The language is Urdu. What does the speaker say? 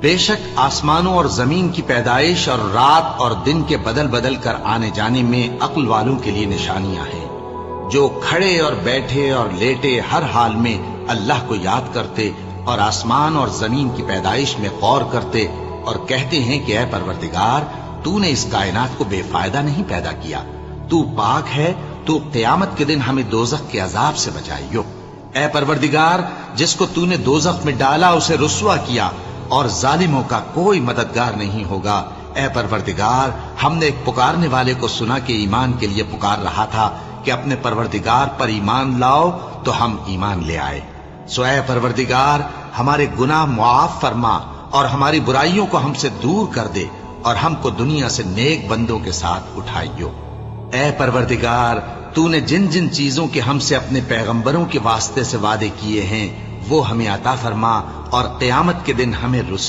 بے شک آسمانوں اور زمین کی پیدائش اور رات اور دن کے بدل بدل کر آنے جانے میں عقل والوں کے لیے نشانیاں ہیں، جو کھڑے اور بیٹھے اور لیٹے ہر حال میں اللہ کو یاد کرتے اور آسمان اور زمین کی پیدائش میں غور کرتے اور کہتے ہیں کہ اے پروردگار، تو نے اس کائنات کو بے فائدہ نہیں پیدا کیا، تو پاک ہے، تو قیامت کے دن ہمیں دوزخ کے عذاب سے بچائیو۔ اے پروردگار، جس کو تو نے دوزخ میں ڈالا اسے رسوا کیا، اور ظالموں کا کوئی مددگار نہیں ہوگا۔ اے پروردگار، ہم نے ایک پکارنے والے کو سنا کہ ایمان کے لیے پکار رہا تھا کہ اپنے پروردگار پر ایمان لاؤ، تو ہم ایمان لے آئے۔ سو اے پروردگار، ہمارے گناہ معاف فرما اور ہماری برائیوں کو ہم سے دور کر دے، اور ہم کو دنیا سے نیک بندوں کے ساتھ اٹھائیو۔ اے پروردگار، تو نے جن جن چیزوں کے ہم سے اپنے پیغمبروں کے واسطے سے وعدے کیے ہیں وہ ہمیں عطا فرما، اور قیامت کے دن ہمیں